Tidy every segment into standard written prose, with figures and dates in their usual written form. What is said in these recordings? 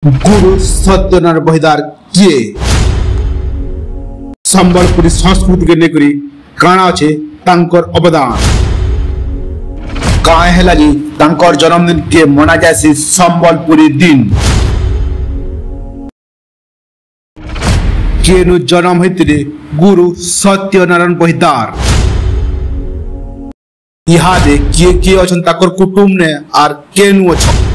गुरु सत्यनारायण बहिदार किए संबलपुरी संस्कृति के नेकरी काना अच्छे तांकर अवदान काहे है लगी तांकर जन्मदिन के मना जासी संबलपुरी दिन केनु जन्म होते गुरु सत्यनारायण बहिदार इहादे किए अछन ताकर कुटुंब ने आर केनु अछन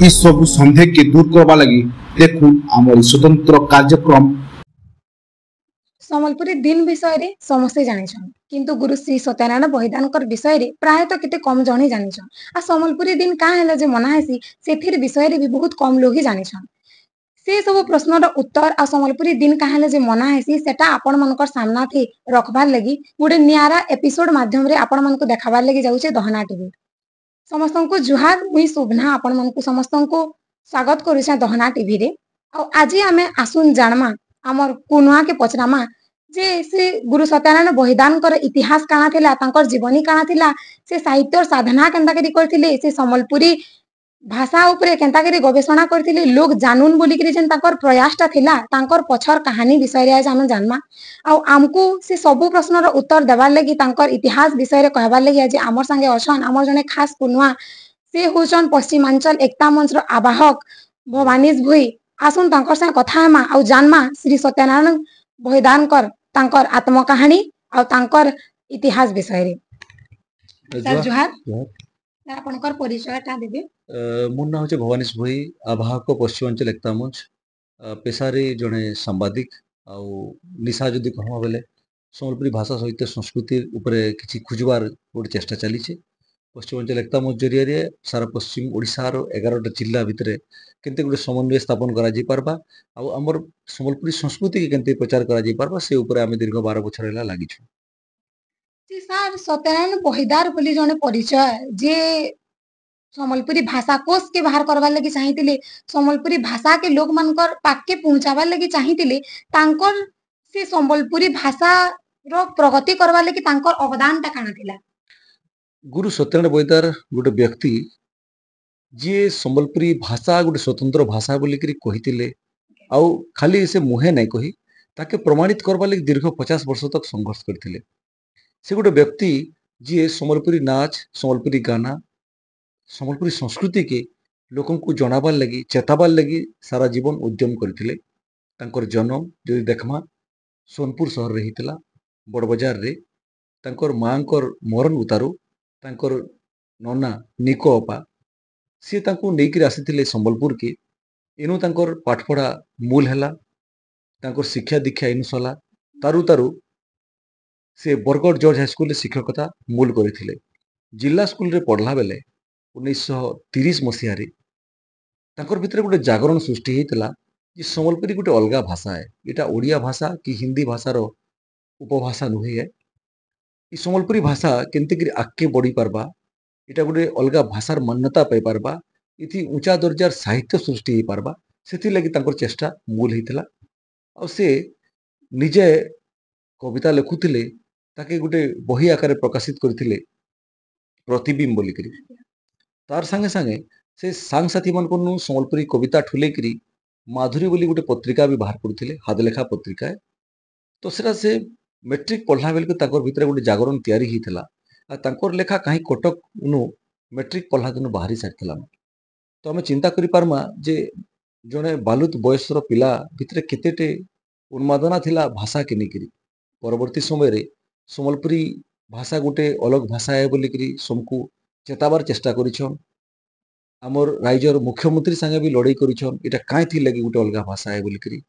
इस सब संदेह के दूर करबा लगी देखुन आमर स्वतंत्र कार्यक्रम संबलपुरी दिन विषय रे समस्ते जानिछन किंतु गुरु श्री सत्यनारायण बहिदानकर विषय रे प्राय तो केते कम जणी जानिछन आ संबलपुरी दिन का हैला जे मना हैसी सेथिर विषय रे भी बहुत कम लोग ही जानिछन से सब प्रश्न रो उत्तर आ संबलपुरी दिन का हैला जे मना हैसी सेटा आपण मनकर सामना थे रखबार लगी गुडे नियारा एपिसोड माध्यम रे आपण मन को देखाबार लगी जाउछे दहना टीवी समस्त को जुहार मुई शोभना आपण मन को समस्त को स्वागत करूछा दहना टीवी रे आ आज आमे आसुन जानमा हमर कुनुआ के पचरामा जे से गुरु सत्यनारायण बहिदान कर इतिहास काना थिला तांकर जीवनी काना थिला से साहित्य और साधना केंता करी करथिले से संबलपुरी भाषा उपरे केंता करी गवेषणा करथिले लोग जानून बोली करी जेन तांकर प्रयासटा थिला तांकर पछर कहानी विषय रे आज हम जानमा आ हमकु से सब प्रश्न रो उत्तर देबार लगी तांकर इतिहास विषय रे कहबार लगी आज हमर संगे अछन हमर जने खास कुनुआ से होचन पश्चिमांचल एकता मंच रो आवाहक भवानीश भुई आसुन तांकर संगे कथा हेमा आ जानमा श्री सत्यनारायण बहिदानकर तांकर आत्मकहानी आ तांकर इतिहास विषय रे सर जोहार सर आपनकर परिचयटा देबे मोर नाम होचे भवानीश भोई आवाहक पश्चिमांचल एकता मंच पेशारे जड़े सांबादिक निशा जदि कहमा बेले संबलपुरी भाषा साहित्य संस्कृति उपरे किछि खुजबार गोटे चेष्टा चली पश्चिमांचल एकता मंच जरिया सारा पश्चिम ओडिशार 11टा जिला भितर केंते गोटे समन्वय स्थापन करा जी पारबा आ हमर संबलपुरी संस्कृति के केंते प्रचार करा जी पारबा से उपरे आमे दीर्घ 12 बछर होला लागिछु जी सर सत्यनारायण बहिदार बोली जने परिचय जे संबलपुरी भाषा कोष के बाहर करबार लगी चाहितिले संबलपुरी भाषा के लोग मानकर पाक के पहुंचाबार लगी चाहितिले तांकर से संबलपुरी भाषा रो प्रगति करबार लगी तांकर अवदान ता काना थिला गुरु सत्यनारायण बहिदार गोटे व्यक्ति जी संबलपुरी भाषा गोटे स्वतंत्र भाषा बोली करी कहितिले आउ खाली से मुहे नहीं कही ताके प्रमाणित करबार लगी दीर्घ 50 वर्ष तक संघर्ष करथिले से गोटे व्यक्ति जी संबलपुरी नाच संबलपुरी गाना संबलपुरी संस्कृति के लोकन को जनाबार लगी चेताबार लगी सारा जीवन उद्यम करथिले तांकर जन्म जदि देखमा सोनपुर शहर रे हितला बड़ बाजार रे तांकर मांकर मरण उतारो तांकर नना निको अपा सी तांको नेकी आसीथिले संबलपुर के इनु तांकर पाठपढ़ा मूल हैला तांकर शिक्षा दीक्षा इनु सला तारु तारु से बरगढ़ जॉर्ज हाई स्कूल शिक्षकता मूल करथिले जिला स्कूल रे पढ़ला बेले 1930 मसीह रे तांकर भितर गोटे जागरण सृष्टि हेतला जे संबलपुरी गोटे अलगा भाषा है एटा ओडिया भाषा कि हिंदी भाषा रो उपभाषा नुहे है ई संबलपुरी भाषा केंते करी आके बढ़ी पारबा एटा गोटे अलगा भाषार मान्यता पाई पारबा इति ऊंचा दर्जार साहित्य सृष्टि हे पारबा सेति लगी तांकर चेष्टा मूल हेतला आ से निजे कविता लिखुथिले ताके गोटे बही आकार प्रकाशित करथिले प्रतिबिंब बोली करी तार संगे संगे से सांग साथी मन को संबलपुरी कविता ठुले करी माधुरी बोली गोटे पत्रिका भी बाहर करथिले हादलेखा पत्रिका है तो सेटा से मैट्रिक पढ़ला बेल के ताकर भितर गोटे जागरण तैयारी हितला आ तांकर लेखा कहीं कटक नु मैट्रिक पढ़ला दिन बाहरी सारथिला तो हमें चिंता करि पारमा जे जने बालुत बयसर पिला भितर केतेटे उन्मादना थिला भाषा के निकरी परवर्ती समय रे संबलपुरी भाषा गोटे अलग भाषा है बोली करी समकु चेताबार चेष्टा करिछन हमर राज्यर मुख्यमंत्री संगे भी लड़ाई करिछन एटा काई थी लगी गोटे अलग भाषा है बोली करी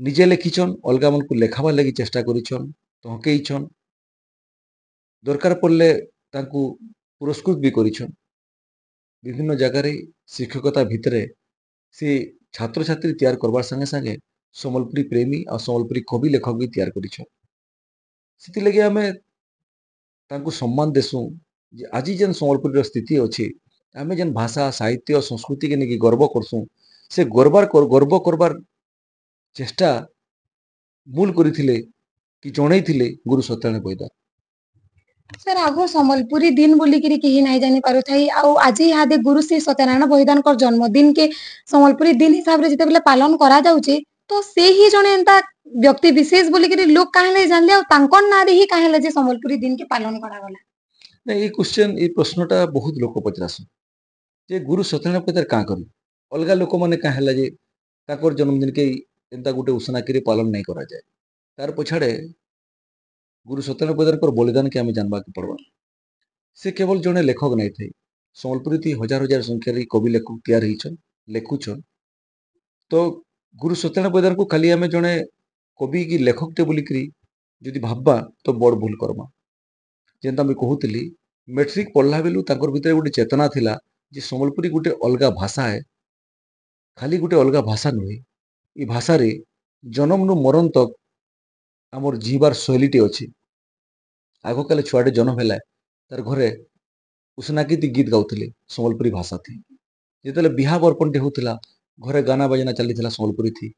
निजे लिखिछन अलगा मन को लेखाबार लगी चेष्टा करिछन तहकेइछन दरकार पड़ले तांकु पुरस्कृत भी करिछन विभिन्न जगह रे शिक्षकता भितरे से छात्र छात्री तैयार करबार संगे संगे संबलपुरी प्रेमी और संबलपुरी कवि लेखक भी तैयार करिछन सेति लगे हमें तांकु सम्मान देसु जे आज जेन संबलपुरी स्थिति अछि आमे जेन भाषा साहित्य और संस्कृति के नेकी गर्व करसु से गर्व करबार चेष्टा मूल करिथिले कि जणैथिले गुरु सत्यनारायण बहिदार सर आगो संबलपुरी दिन बोलिकिरी केही नहीं जानी पारुथाई आउ आज इहादे गुरु श्री सत्यनारायण बलिदान जन्मदिन के संबलपुरी दिन हिसाब रे जेते बेले पालन करा जाउचे तो से ही जने एंता व्यक्ति विशेष बोलिकिरी लोग काहेले जानले और तांकन ना रे ही काहेले जे संबलपुरी दिन के पालन करा गला। ना ये क्वेश्चन ये प्रश्नटा बहुत लोक पचरासन जे गुरु सत्यनारायण पदार काँ करी अलगा लोक मैंने काँ है जे ताकर जन्मदिन के एंता गोटे उसनाकी पालन नहीं करा जाए तार पछाड़े गुरु सत्यनारायण पदार बलिदान के आम जानवा के पड़वा से केवल जड़े लेखक नहीं थे संबलपुरी थी हजार हजार संख्यार कवि लेखक तैयार लेखुछन तो गुरु सत्यनारायण पदार को खाली आम जड़े कवि की लेखकटे बोलिकी जदि भाबा तो बड़ भूल करमा जेनता मुझे कहूली मैट्रिक पढ़ला बेलू भितर गोटे चेतना थिला जे संबलपुरी गोटे अलग भाषा है खाली गोटे अलग भाषा नुहे ये भाषा रे जन्म नु मरण तक आमर जीवार शैलीटे अच्छे आग काले छुआटे जन्म है तार घरे उसनाकीति गीत गाउले संबलपुरी भाषा थी जिते बिहा बर्पणटे होता घरे गाना बाजना चली संबलपुरी थी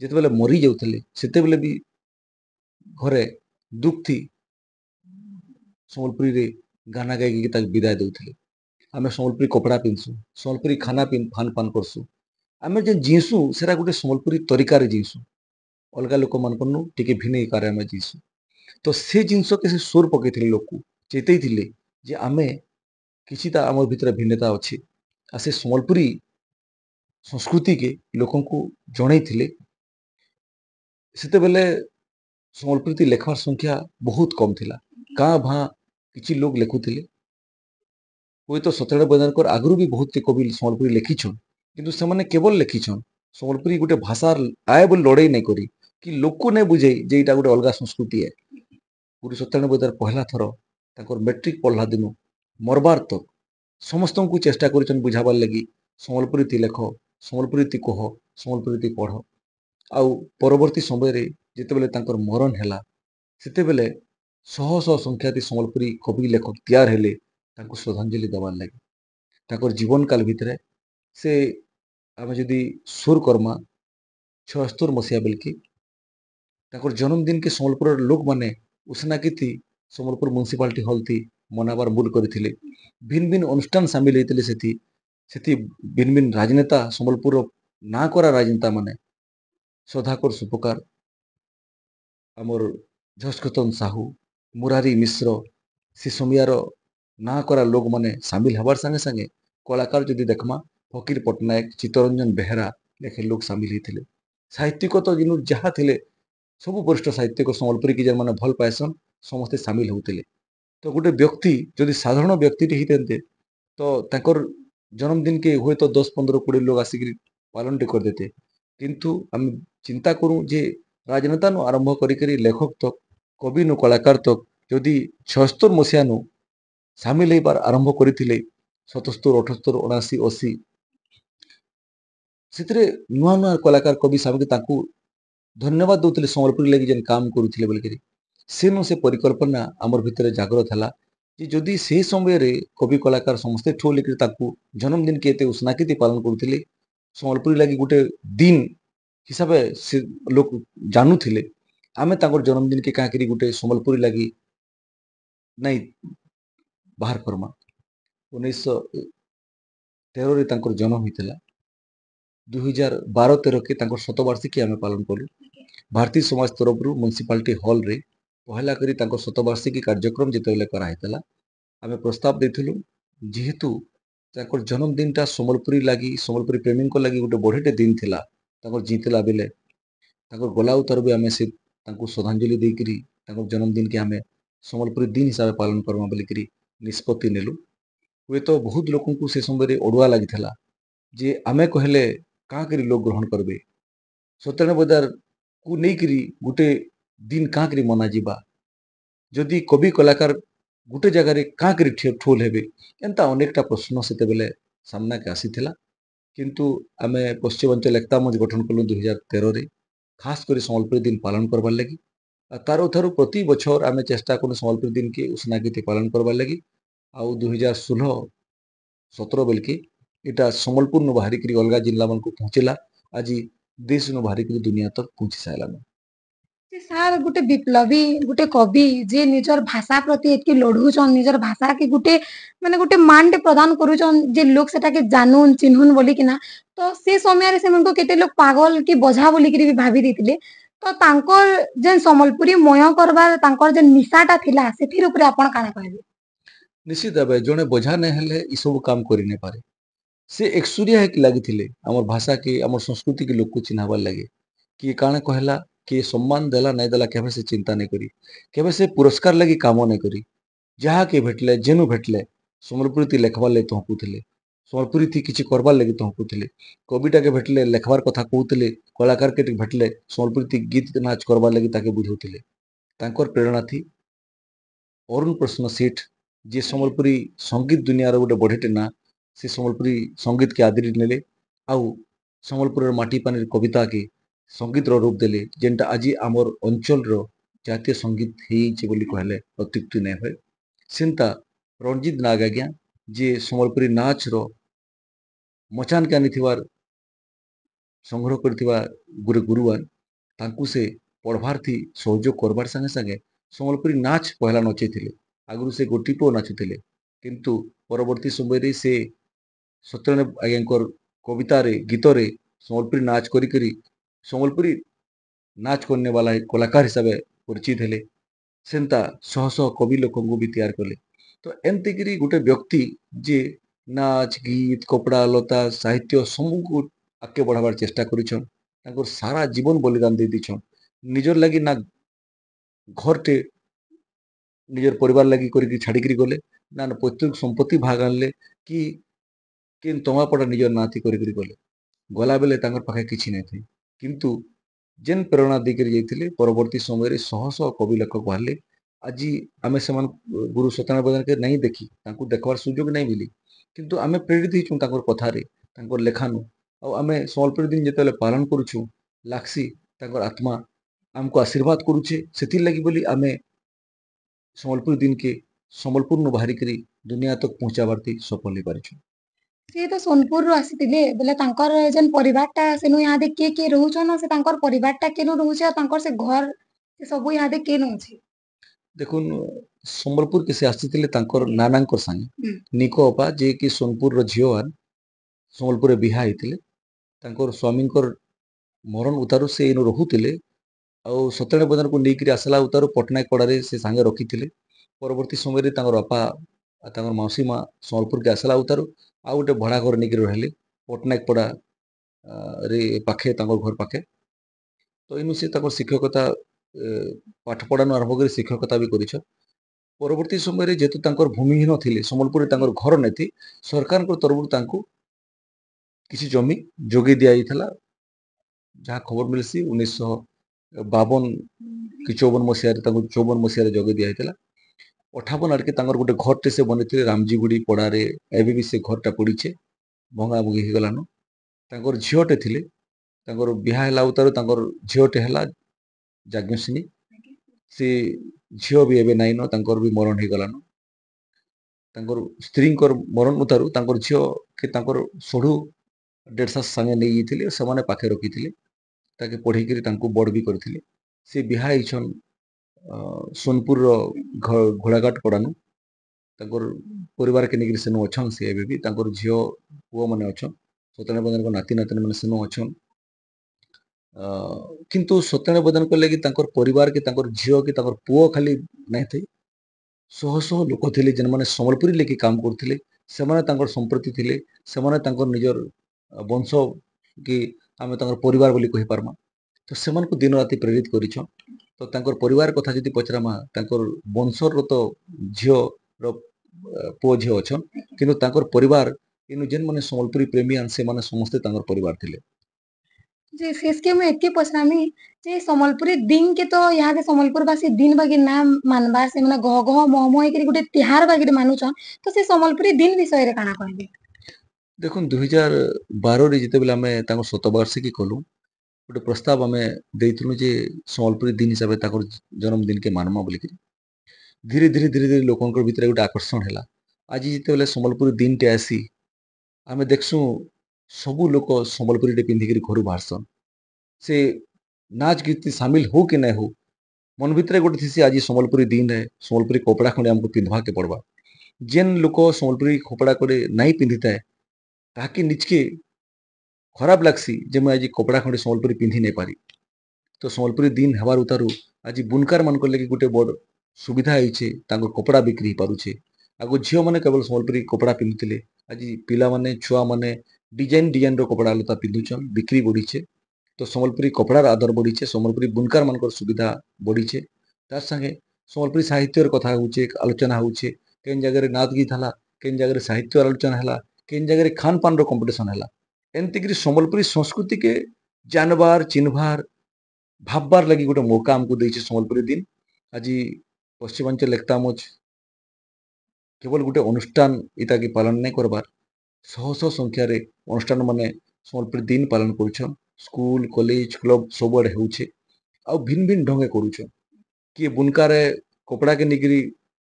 जिते मरी जाते से भी घरे दुख थी संबलपुरी रे गाना गाई विदाय दौले आम संबलपुरी कपड़ा पिंधसु संबलपुरी खाना फान पान करसु आम जो जीसु से गोटे संबलपुरी तरीकार जीसु अलग लोक मान टे भिन्न कार आम जीसु तो से जिनस के से सोर पकई लोक चेतई जे आमे किसी आम भीतर भिन्नता अच्छे आ से संबलपुरी संस्कृति के लोक जन से बेले संबलपुरी लेखवार संख्या बहुत कम थिला गाँ भाँ किसी लोग लेखुले हुए तो सत्यनारायण बलिदानकर आगु भी बहुत कवि संबलपुरी लिखिछन किंतु से माने केवल लिखिछन संबलपुरी गोटे भाषा आए बोल लड़ाई नहीं करी कि लोक नहीं बुझे जे इटा गोटे अलग संस्कृति है गुरु सत्यनारायण बलिदान पहला थर मैट्रिक पढ़ला दिन मरबार तक समस्त को चेष्टा कर बुझाबार लगी संबलपुरी लेख संबलपुरी कह संबलपुरी पढ़ आउ परवर्ती समय जिते मरण है से शह शह संख्याति संबलपुरी कवि लेखक तैयार हेले श्रद्धांजलि देवार लगे जीवन काल भितर से आम जदि सुर करमा 76 मसीहा बेलके जन्मदिन के संबलपुर लोक माने उसनाकी थी संबलपुर म्युनिसिपालिटी हॉल थी मनाबार मूल करथिले भिन्न भिन्न अनुष्ठान सामिल होते से भिन्न भिन्न राजनेता संबलपुर ना करा राजनेता माने सदाकर सुपकार आमर झस्कतन साहू मुरारी मिश्र से समियार ना करा लोक माने सामिल हबार संगे संगे कलाकार जदि देखमा फकीर पट्टनायक चित्तरंजन बेहेरा लेखे लोग सामिल होते साहित्यिक तो जिन जहाँ थे सब वरिष्ठ साहित्यिक संबलपुरी की जन भल पाएसन समस्ते सामिल होते तो गोटे व्यक्ति जदि साधारण व्यक्ति होते तो जन्मदिन के हुए तो 10-15-20 लोग आसिक पालन कर देते किंतु आम चिंता करूँ जे राजनेता नु आरंभ करी लेखक तक कवि नु कलाकार तक जदि 76 मसीहा नु सामिल होबार आरंभ करते 77, 78, 79, 80 से नुआ नुआ कलाकार कवि सामने धन्यवाद दौले संबलपुरी लगी जेन काम करुले बोलिकी से नु से परिकल्पना आमर भितर जागृत है कि जदि से समय रे कवि कलाकार समस्ते ठो लिखि जन्मदिन के उसनाकी पालन करुले संबलपुरी लगी गोटे दिन हिसाब से लोक जानूले आमे जन्मदिन के क्या गोटे संबलपुरी लगी नहीं बाहर करमा 1913 जन्म होता 2012-13 के शतवार्षिकी आम पालन कलु भारतीय समाज तरफ म्युनिसिपालिटी हॉल रे पहला करी शतवार्षिकी कार्यक्रम जिते कराइला आम प्रस्ताव देथिलु जेहेतु जन्मदिन टा संबलपुरी लगी संबलपुरी प्रेमी लगी गोटे बढ़िटे दिन थिला जीतला बेले गला उतर भी आम से श्रद्धांजलि देकरी जन्मदिन के आम संबलपुरी दिन हिसाब से पालन करमा बोलिकी निष्पत्ति नेलु हुए तो बहुत लोक से समय अड़ुआ लगी जे आमे कहले कहाँ करी लोग ग्रहण करबे सत्यनारायण बलिदान को लेकर गोटे दिन कहाँ करी मना जिबा जदि कवि कलाकार गोटे जगार कहाँ करी ठोल हेबे एंता अनेकटा प्रश्न से बेले सामना के आसीथिला किंतु आमे पश्चिमांचल एकता मंच गठन कलु 2013 रे खास कर संबलपुरी दिन पालन करबार लगी तार थारू प्रति बछर आमे चेष्टा करूँ संबलपुरी दिन के उसनागीति पालन करबार लगी आउ 2016-17 बेल के इटा संबलपुर नु बाहरिक अलग जिला मन को पहुँचला आज देश नु बाहरिक दुनिया तक पहुँची सारान। ସାର୍ ଗୋଟେ ବିପ୍ଳବୀ ଗୋଟେ କବି ଯେ ନିଜର ଭାଷା ପ୍ରତି ଏତିକି ଲଢୁଛନ୍ ନିଜର ଭାଷା କି ଗୋଟେ ମାନେ ଗୋଟେ ମାନଟେ ପ୍ରଦାନ କରୁଛନ୍ ଯେ ଲୋକ ସେଟାକେ ଜାନୁନ୍ ଚିହ୍ନୁନ୍ ବୋଲିକିନା ତ ସେ ସମୟରେ ସେମାନଙ୍କୁ କେତେ ଲୋକ ପାଗଲ କି ବଝା ବୋଲିକିରି ବି ଭାବି ଦେଇଥିଲେ ତ ତାଙ୍କର ଯେନ୍ ସମ୍ବଲପୁରୀ ମୟ କରବାର ତାଙ୍କର ଯେନ୍ ନିଶାଟା ଥିଲା ସେଥିର ଉପରେ ଆପଣ କାଣା କହିବେ? ନିଶ୍ଚିତ ଭାବେ ଜଣେ ବୋଝା ନାଇଁ ହେଲେ ଏସବୁ କାମ କରି ନାଇଁ ପାରେ। ସେ ଏକସୁରିଆ ହେଇକି ଲାଗିଥିଲେ ଆମର ଭାଷା କି ଆମର ସଂସ୍କୃତି କି ଲୋକ ଚିହ୍ନାବାର ଲାଗି କିଏ କାଣା କହିଲା କିଏ ସମ୍ମାନ ଦେଲା ନାଇଁ ଦେଲା କେବେ ସେ ଚିନ୍ତା ନାଇଁ କରି କେବେ ସେ ପୁରସ୍କାର ଲାଗି କାମ ନାଇଁ କରି ଯାହା କେ ଭେଟଲେ ଯେନୁ ଭେଟଲେ ସମ୍ବଲପୁରୀ ଥି ଲେଖବାର ଲାଗି ତହକୁଥିଲେ ସମ୍ବଲପୁରୀ ଥି କିଛି କରବାର ଲାଗି ତହକୁଥିଲେ କବିଟାକେ ଭେଟଲେ ଲେଖବାର କଥା କହୁଥିଲେ କଳାକାର କେ ଭେଟଲେ ସମ୍ବଲପୁରୀ ଥି ଗୀତ ନାଚ କରବାର ଲାଗି ତାକେ ବୁଝାଉଥିଲେ ତାଙ୍କର ପ୍ରେରଣା थी ଅରୁଣ ପ୍ରଶ୍ନ ସେଠ ଯେ ସମ୍ବଲପୁରୀ ସଙ୍ଗୀତ ଦୁନିଆର ଗୋଟେ ବଢେଟେ ନା ସେ ସମ୍ବଲପୁରୀ ସଙ୍ଗୀତ के आदरी नेले आउ ସମ୍ବଲପୁରର ମାଟି ପାନିର କବିତା के ସଙ୍ଗୀତର ରୂପ ଦେଲେ ଯେନ୍ଟା ଆଜି ଆମର ଅଞ୍ଚଳର ଜାତୀୟ ସଙ୍ଗୀତ ହେଇଛି ବୋଲି କହିଲେ ଅତ୍ୟୁକ୍ତି ନାଇଁ ହୁଏ ସେନ୍ତା ରଣଜିତ ନାଗ ଆଜ୍ଞା ଯିଏ ସମ୍ବଲପୁରୀ ନାଚର ମଚାନକେ ଆନିଥିବାର ସଂଗ୍ରହ କରିଥିବା ଗୁରୁ ଗୁରୁଆନ ତାଙ୍କୁ ସେ ପଢ଼ବାର थी ସହଯୋଗ କରବାର ସାଙ୍ଗେ ସାଙ୍ଗେ ସମ୍ବଲପୁରୀ ନାଚ ପହଲା ନଚେଇଥିଲେ ଆଗରୁ ସେ ଗୋଟିପୁଅ ନାଚୁଥିଲେ କିନ୍ତୁ ପରବର୍ତ୍ତୀ ସମୟରେ ସେ ସତ୍ୟନାରାୟଣ ଆଜ୍ଞାଙ୍କର କବିତାରେ ଗୀତରେ ସମ୍ବଲପୁରୀ ନାଚ କରି ସମ୍ବଲପୁରୀ नाच करने वाला एक कलाकार हिसाब से परिचित हेले सेन्ता शह शह कवि लोक भी तैयार कले तो एमती करी गोटे व्यक्ति जे नाच गीत कपड़ा लता साहित्य सबको आगे बढ़ावार चेष्टा करिछन तांकर सारा जीवन बलिदान दे दीछन निजर लगी ना घरटे निजर परिवार लगी करी छाड़ी गले ना पैतृक संपत्ति भाग आनले कि केन तमापड़ा निजर नाती करी गले गला बेले तांकर पाखे किछि नै थी किंतु जेन प्रेरणा देकर जाइए परवर्ती समय शह शह कवि लेखक बाहर आज आम से गुरु सत्यनारायण प्रधान के नहीं देखी देखवार सुजोग नहीं मिली किंतु आम प्रेरित होकर कथार लेखानु आम सम्बलपुरी दिन जो पालन करुचु लागसी आत्मा आमको आशीर्वाद करुचे से लगी बोली आम सम्बलपुरी दिन के सम्बलपुर नु बाहरी करी दुनिया तक पहुंचाबार सफल हो पारिछु ସେ ତ ସୋନପୁରରୁ ଆସିଥିଲେ ବୋଲେ ତାଙ୍କର ଯେନ୍ ପରିବାରଟା ସେନୁ ଇହାଦେ କିଏ ରହୁଛନ୍ ସେ ତାଙ୍କର ପରିବାରଟା କେନୁ ରହୁଛି ଆଉ ତାଙ୍କର ସେ ଘର ସେ ସବୁ ଇହାଦେ କେନୁ ଅଛି? देखुन सम्बलपुर के से आसीथिले तांकर नानांकर संगे निको अपा जे कि सोनपुर रो झियोआन सम्बलपुर बिहा हेतिले तांकर स्वामींकर मरण उतारू से इनु रहुतिले ଆଉ ସତ୍ୟନାରାୟଣ ପ୍ରଧାନ को ନେଇକିରି ଆସିଲା ଉତାରୁ ପଟ୍ଟନାୟକ ପଡ଼ାରେ ସେ ସାଙ୍ଗେ ରଖିଥିଲେ ପରବର୍ତ୍ତୀ ସମୟରେ ତାଙ୍କର ବାପା ତାଙ୍କର ମାଉସୀ ମା ସମ୍ବଲପୁରକେ ଆସିଲା ଉତାରୁ ଆଉ ଗୋଟେ ଭଡ଼ା ଘର ନେଇକିରି ରହିଲେ ପଟ୍ଟନାୟକ ପଡ଼ା ରେ ପାଖେ ତାଙ୍କର ଘର ପାଖେ ତ ଇନୁ ସେ ତାଙ୍କର ଶିକ୍ଷକତା ପାଠ ପଢ଼ାନୁ ଆରମ୍ଭ କରି ଶିକ୍ଷକତା ବି କରିଛ ପରବର୍ତ୍ତୀ ସମୟରେ ଯେହେତୁ ତାଙ୍କର ଭୂମିହୀନ ଥିଲେ ସମ୍ବଲପୁରରେ ତାଙ୍କର ଘର ନେତି ସରକାରଙ୍କ ତରଫରୁ ତାଙ୍କୁ କିଛି ଜମି ଯୋଗାଇ ଦିଆଯାଇଥିଲା ଯାହା ଖବର ମିଳିଛି 1952 कि 54 मसीहारे 54 मसीहारे जोगे दिया हेतला 58 आड़के तांगर गोटे घरटे से बनेथिले रामजीगुड़ी पड़ारे एबे भी से घरटा पड़ीछे भंगा भंगी हे गलानो तांगर झियोटे थिले तांगर बिहा हैला उतारो तांगर झियोटे हैला जाज्ञसिनी से झियो भी एबे नाइनो तांकर भी मरण हे गलानो तांकर स्त्रींकर मरण उतारो तांकर झियो के तांकर सोढू डेढ़सा संगे नै थिले समाने पाखे रखिथिले ताके पढ़ी करी तांको बड़ भी करथिले से बिहा इछन सोनपुर घोड़ाघाट पड़ानु तांकर परिवार के निकरी सेनु अछन से एबे भी तांकर झियो पुओ माने अछन सत्यनारायण प्रधान को नाती नातनी माने सेनु अछन किंतु सत्यनारायण प्रधान को लगी तांकर परिवार के तांकर झियो के तांकर पुओ खाली नै थई शह शह लोक थिले जेन माने सम्बलपुरी लेके काम करथिले से माने तांकर संप्रति थिले से माने तांकर निजर वंश कि आमे तांकर परिवार बोली कहि पारमा तो सेमान को दिन राति प्रेरित करिछन तो तांकर परिवार कथा जदि पचरामा तांकर वंशर तो झियो रो पो झियो अछन किंतु तांकर परिवार इनु जेन माने सम्बलपुरी प्रेमी आन से माने समस्त तांकर परिवार थिले जे शेष के मैं एके पछरामी जे सम्बलपुरी दिन के तो यहाँ के सम्बलपुरवासी दिन बागी नाम मानबार से माने गह गह मोह मोह करी गुटे तिहार बागी मानुछन तो से सम्बलपुरी दिन विषय रे काना कहबे? देखुन 2012 रे जते बेला में तांकर शतवार्षिकी कलु गोटे प्रस्ताव आम देइथुनु जे सम्बलपुरी दिन हिसाब से ताकर जन्मदिन के मानमा बोली धीरे धीरे धीरे धीरे लोकंकर भितर गोटे आकर्षण हैला आज जिते बेले सम्बलपुरी दिन टे आसी आम देखसु सबु लोक सम्बलपुरी टे पिंधिक घर बाहरसन से नाच गीत सामिल हो कि ना हो मन भितर गोटे थी आज संबलपुरी दिन है संबलपुरी कपड़ा खंडे आमको पिंधवा के पड़वा जेन लोक संबलपुरी कपड़ा कोडे नहीं पिंधि थाए ताकि निजके खराब लगसी जे मैं आज कपड़ा खंडे संबलपुरी पिंधि नहीं पारी तो संबलपुरी दिन हबार उतारू आज बुनकार मान लगे गोटे बड़ सुविधा होइछे कपड़ा बिक्री पारुछे आगो झील मैंने केवल संबलपुरी कपड़ा पिंधुले आज पिला माने छुआ माने डिजाइन डिजाइन रो कपड़ा लता पिंधुछन बिक्री बढ़ीचे तो संबलपुरी कपड़ार आदर बढ़ीचे संबलपुरी बुनकार मान सुविधा बढ़ीचे तार संगे संबलपुरी साहित्यर कथा होचे आलोचना होचे केन जगह नाच गीत हला केन जगह साहित्य आलोचना हला केन जगह खान पान रो कंपटीशन हला एमती संबलपुरी संस्कृति के जानबार चिन्हबार भाबबार लगी गोटे मौका आमको देइछे संबलपुरी दिन आज पश्चिमांचल एकता मंच केवल गोटे अनुष्ठान इता की पालन नहीं करबार शह शह संख्यार अनुष्ठान माने संबलपुरी दिन पालन करुछन स्कूल कॉलेज क्लब सबुआड़े होउछे आ भिन्न भिन्न ढंगे करुछन किए बुनकार कपड़ा के निगरी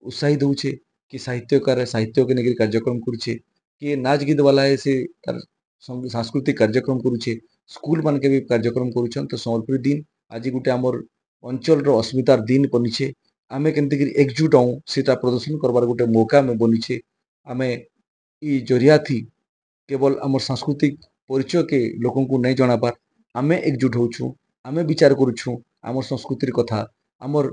उत्साहित होउछे कि साहित्यकार साहित्य के निगरी कार्यक्रम करुछे किए नाच गीत वाला है से तार सांस्कृतिक कार्यक्रम करुछे स्कूल मान के भी कार्यक्रम करुछन तो संबलपुरी दिन आज गोटे आमर अंचल अस्मितार दिन बनीछे आमे केमती एकजुट हूँ सीटा प्रदर्शन करबार गोटे मौका में बनीछे आमे ई जरिया थी केवल आमर सांस्कृतिक परिचय के लोकों को नहीं जनाबार आमे एकजुट होछु आमे विचार करुछु आमर संस्कृतिर कथा आमर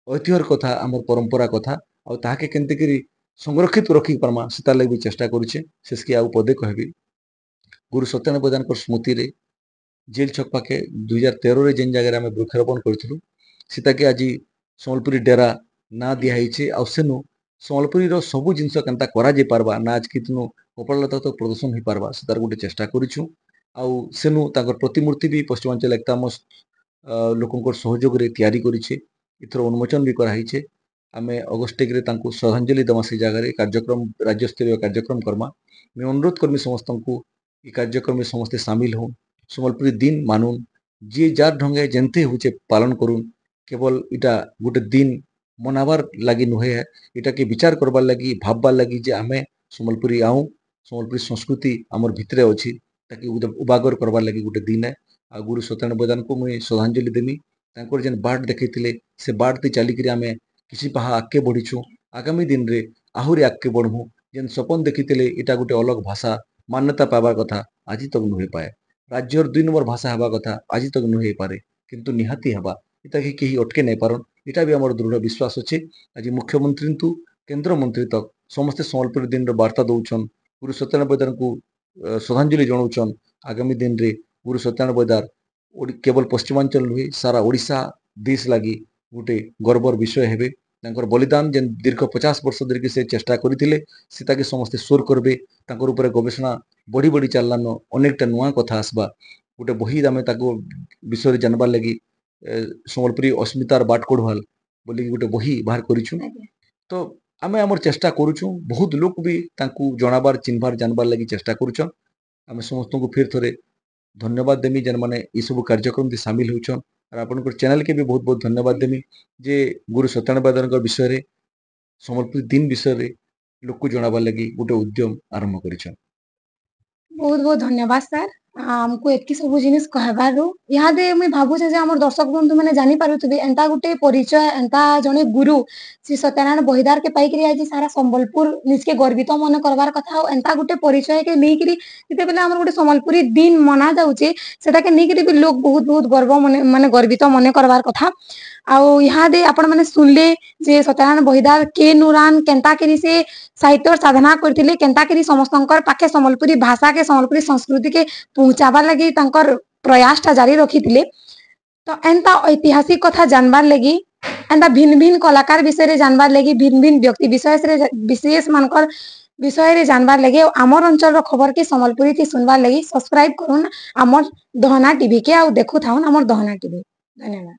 ऐतिह्यर कथा आमर परंपरा कथा और ताके केमती करी संरक्षित रखी पार्मा से तार भी चेष्टा करुछे शेषके आउ पदे कहबी गुरु सत्यानंद प्रधान स्मृति रे जेल छक पाखे 2013 जेन जगह आम वृक्षारोपण करूँ सीताके आज संबलपुरी डेरा ना दिखाई आनु संबलपुरी सबू जिनस केन्ता करा पारबा नाच गीतनु कपड़ा लता तो प्रदर्शन हो पारबा से तार गोटे चेष्टा करूँ आउ सेनु ताकर प्रतिमूर्ति भी पश्चिमांचल एकता मंच लोकों सहयोग रे तैयारी करिछे इथर उन्मोचन भी कराइछे आमे अगस्ट रे तांको श्रद्धांजलि दमा से जगह कार्यक्रम राज्य स्तरीय कार्यक्रम करमा मैं अनुरोध करमी समस्त को कार्यक्रम में समस्ते सामिल हो संबलपुरी दिन मानुन जी जार ढंगे जेनते होचे पालन करुन केवल इटा गोटे दिन मनाबार लगी नुहे है इटा के विचार करबार लगी भाबबार लगी जे आमे संबलपुरी आऊँ संबलपुरी संस्कृति आमर भितरे अच्छी ताकि उबागर करबार लगी गोटे दिन है आ गुरु सत्यानंद प्रधान को मुझे श्रद्धांजलि देमी तांकर जेन बाट देखते से बाट ती चलिक आमे किसी पहा आगे बढ़ीछू आगामी दिन रे आहुरी आगे बढ़ू जेन सपन देखते इटा गोटे अलग भाषा मान्यता पाबार कथा आज तक नुहे पाए राज्यर 2 नंबर भाषा हवा कथा आज तक नुहे पारे किंतु निहाती हवा इता कि कहीं अटके नहीं पारन इटा भी आमर दृढ़ विश्वास अच्छे आज मुख्यमंत्री तु केंद्र मंत्री तक समस्ते संबलपुरी दिन वार्ता दौन गुरु सत्यानंद प्रधान को श्रद्धांजलि जनाऊन आगामी दिन रे गुरु सत्यानंद प्रधान केवल पश्चिमांचल नुहे सारा ओडिशा देश लगी गोटे गर्वर विषय हेबे तांकर बलिदान जेन दीर्घ 50 वर्ष धरिक से चेष्टा करथिले सीता के समस्ते स्वर करबे तांकर ऊपर गवेषणा बढ़ी बढ़ी चललान अनेकटा नुआ कथा आसबा गोटे बही आमे ताको विषय जानबार लगी संबलपुरी अस्मितार बाट कोढ़वाल बोली गोटे बही बाहर करिछु तो आमे आमर चेष्टा करुछु बहुत लोक भी तांकु जनाबार चिन्हबार जानबार लगी चेष्टा करुछन आमे समस्त को फिर थोड़े धन्यवाद देमी जेन माने ई सब कार्यक्रम में सामिल होछन और आपन चैनल के भी बहुत बहुत धन्यवाद देमी जे गुरु सत्यानंद प्रधान विषय रे संबलपुरी दिन विषय रे लोक को जनाबार लगी गोटे उद्यम आरंभ करिछन बहुत बहुत धन्यवाद सर आमको एतकी सब जिनिस कहबार इहादे मुई भाबुछे जे हमर दर्शक बंधु माने जानि पारुथबे एंता गुटे परिचय एंता जने गुरु श्री सत्यनारायण बहिदार के पाइकरी आज सारा संबलपुर निजके गर्वित मन करबार कथा एंता गुटे परिचय के नेकरी जते बेले हमर गुटे संबलपुरी दिन मना जाउचे सेटा के नेकरी भी लोग बहुत बहुत गर्व माने गर्वित मन करबार कथा आउ इहादे आपण माने सुनले जे सत्यनारायण बहिदार के नुरान केंता करी से साहित्य साधना करथिले केंता करी समस्तंकर पाखे संबलपुरी भाषा के संबलपुरी संस्कृति के पहुंचाबार लगी तांकर प्रयासटा जारी रखिथिले तो एंता ऐतिहासिक कथा जानबार लगी एंता भिन्न भिन्न कलाकार विषय रे जानबार लगी भिन्न भिन्न व्यक्ति विशेष मानकर विषय रे जानबार लगे आमर अंचल खबर के संबलपुरी थी सुनबार लगी सब्सक्राइब करूँ आमर दहना टीवी के आ देखु थाउन आमर दहना टीवी धन्यवाद।